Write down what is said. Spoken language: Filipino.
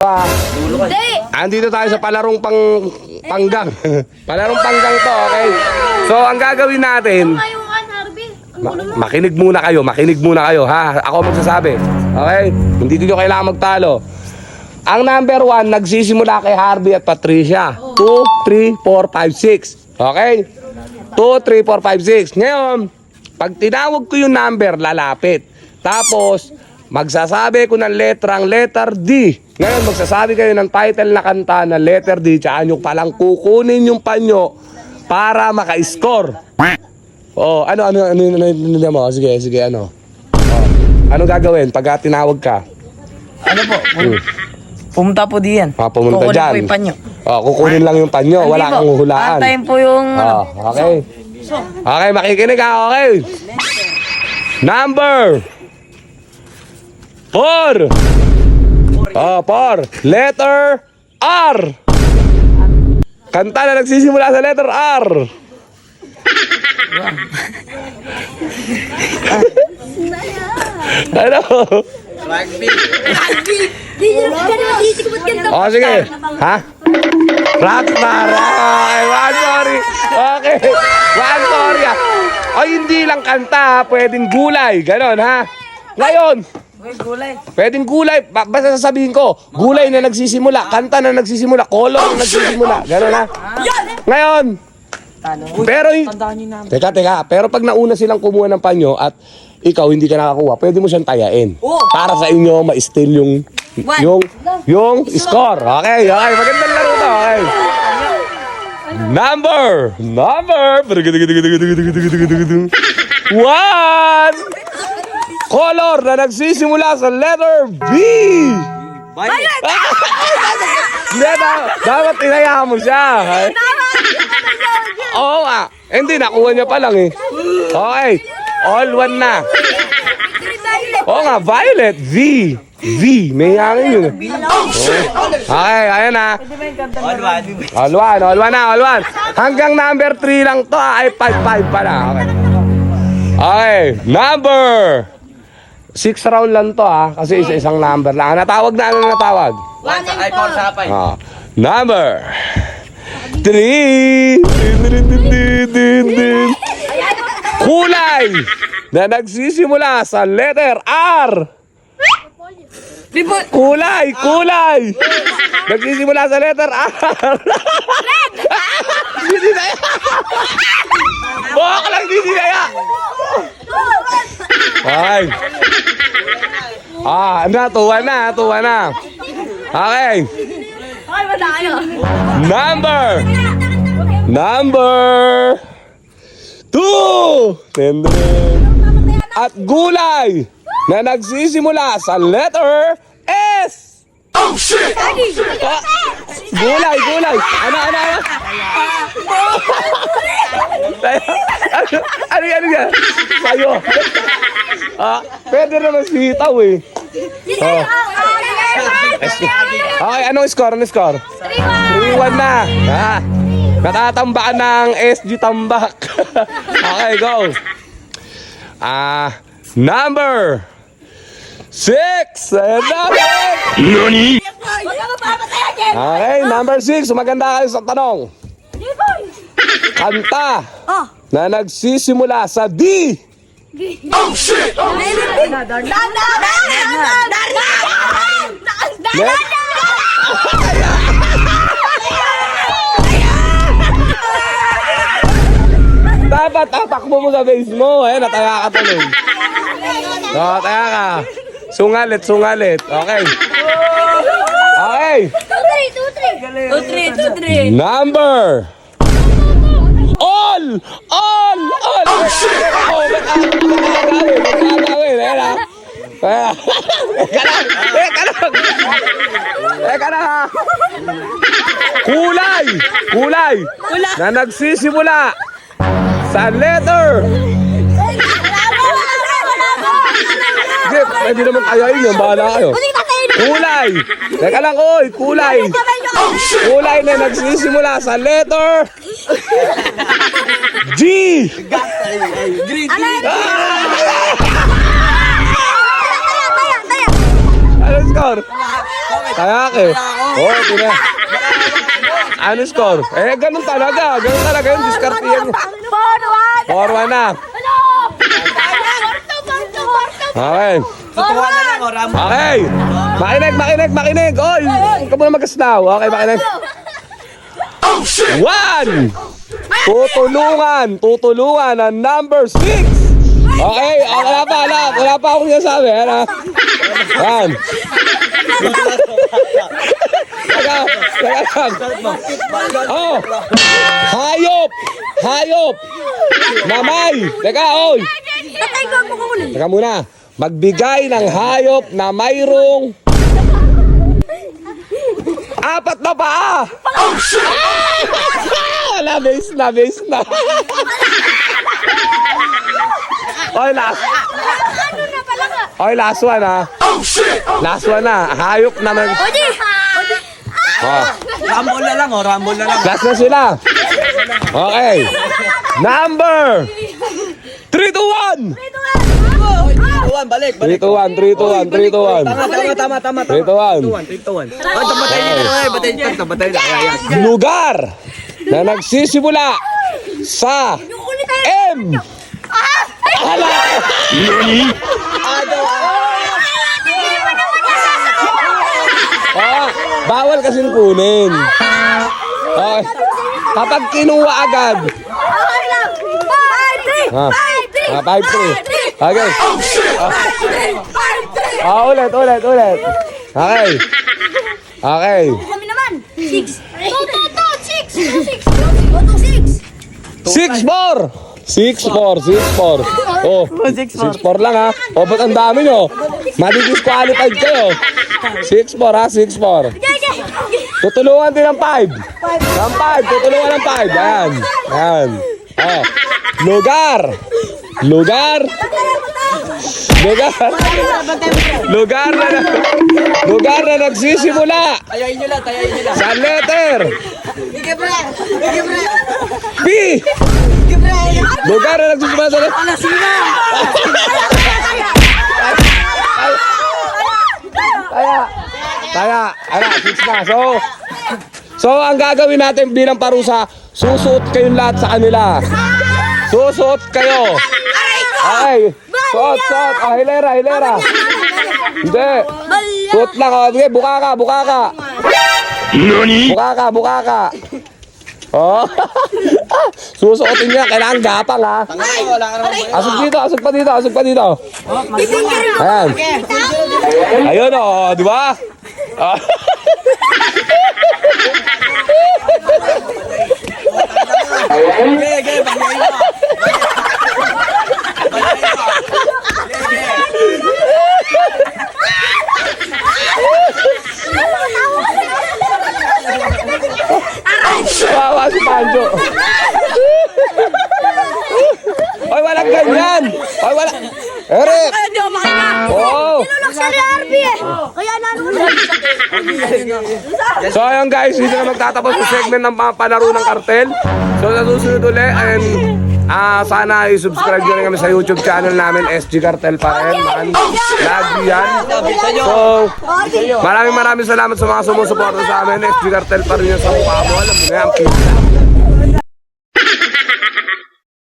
Hindi! Andito tayo sa palarong panggang. Palarong panggang to, okay? So, ang gagawin natin, Kayuhan, Harvey. Ang gulo mo. makinig muna kayo, ha? Ako magsasabi, okay? Hindi nyo kailangan magtalo. Ang number 1, nagsisimula kay Harvey at Patricia. 2, 3, 4, 5, 6. Okay? 2, 3, 4, 5, 6. Ngayon, pag tinawag ko yung number, lalapit. Tapos, magsasabi ko ng letter D. Ngayon, magsasabi kayo ng title na kanta na letter D. Tsaka nyo palang kukunin yung panyo para maka-score. Oh, ano mo? Sige, ano? Oh, anong gagawin pag tinawag ka? Ano po? Pumunta po diyan. Pumunta Kukunin dyan. po yung panyo. Oh, kukunin lang yung panyo. Wala Hindi po. kang huhulaan. Antayin po yung Oh, okay. Okay, makikinig ka. Okay. Number 4. Oh, 4. Letter R. Kanta na nagsisimula sa letter R. Ano? Oh, sige. Ha? Rockstar. Okay, sorry. Okay. Sorry. Oh, hindi lang kanta, pwedeng gulay. Ganon, ha? Ngayon, gulay. pwedeng gulay. Basta sasabihin ko, gulay na nagsisimula, kanta na nagsisimula, color na nagsisimula. Ganon, ha? Ngayon, pero, teka, pero pag nauna silang kumuha ng panyo at ikaw hindi ka nakakuha, pwede mo siyang tayain. Para sa inyo ma-steal yung score. Okay, magandang laro to, okay. Number 1. Color na nagsisimula sa letter B. Dapat tinayaan mo siya. Oo nga. Hindi, nakuha niya pa lang eh. Okay. All one na. Oo nga, violet. V. May hangin yun. Okay, ayan na. All one. Hanggang number 3 lang to. Ay, 5 pala. Okay. Number 6 round lang to ha. Kasi isa-isang number lang. Natawag na, ano natawag? Number 3. Kulay na nagsisimula sa letter R. Kulay. Nagsisimula sa letter R. Hindi na yan. Baka lang, hindi na yan. Okay. Tuwa na. Okay. Number 2. At gulay na nagsisimula sa letter S. Oh shit! Gulay. Ano? Ano yan? Sayo. Pwede naman sitaw eh. Okay, anong score? 3-1 na. Natatambakan ng SG Tambak. Okay, go. Number 6. Nani? Okay, number 6. Maganda kayo sa tanong. Kanta na nagsisimula sa D. Oh shit! Dapat tatakbo mo sa base mo. Nataya ka tuloy. Taya ka. Sungalit. Okay. 2-3. Number. All. Teka lang. Kulay. Na nagsisimula sa letter. Pwede naman kayain yun. Bahala kayo. Kulay. Teka lang, kulay. Kulay na nagsisimula sa letter G. Ano score? Kayake. Oh, tina. Ano score? Eh, ganun talaga. Ganun talaga yung diskarte yan. 4-1 na. Okay. Tutuwa na lang, oh, Rambo. Okay. Makinig. Oy, huwag ka muna magaslaw. Okay, makinig. 1. Tutulungan ang number 6. Okay, wala pa akong sinasabi. Ano? Yan. Teka lang. Oh, hayop. Namay. Teka, oy. Teka muna. Magbigay ng hayop na mayroong 4 na paa. Oh, shit! Base na. Oy, last one ha. Last one na. Hayop na Oh, Rambo na lang, oh. Rambo na lang. last na sila. Okay. Number 3-2-1. 3-2-1, balik. 3-2-1. Tama. 3-2-1. 3-2-1. Oh, batay na. Lugar na nagsisimula sa M. Hala! Bawal kasing kunin. Okay. Kapag kinuha agad. 5-3. Okay. Ulit. Okay. Kami naman. 6. 6-4. Oh, 6-4 lang ha. O, ba't ang dami nyo? Madi-disqualified kayo. 6-4 ha, 6-4. Tutulungan din ng 5. Tutulungan ng 5. Ayan. Oh. Lugar na nagsisimula Tayain nyo lang. sa letter P. Lugar na nagsisimula sa letter Kaya, 6 na. So, ang gagawin natin bilang parusa, susuot kayong lahat sa kanila. Susuot kayo. Okay. Suot. Oh, hilera. Hindi. Suot lang. Oh, sige, buka ka. Buka ka. Oh. Susuotin niya. Kailangan gapang ha. Asog pa dito. Ayan. Ayun oh, di ba? Wawa si Panjo. Oy, walang ganyan. Oy, wala. Eric. Kaya di ako makina. Oh. Tinulak siya ni RB eh. Kaya nanulog. So ayun guys, dito na magtatapos yung segment ng mga palaro ng kartel. So sa susunod ulit, and sana i-subscribe nyo rin kami sa YouTube channel namin, SG Cartel pa rin, man. Lagi yan. So, maraming salamat sa mga sumusuporta sa amin. SG Cartel pa rin yung sa mukha mo. Alam mo na yan, pizza.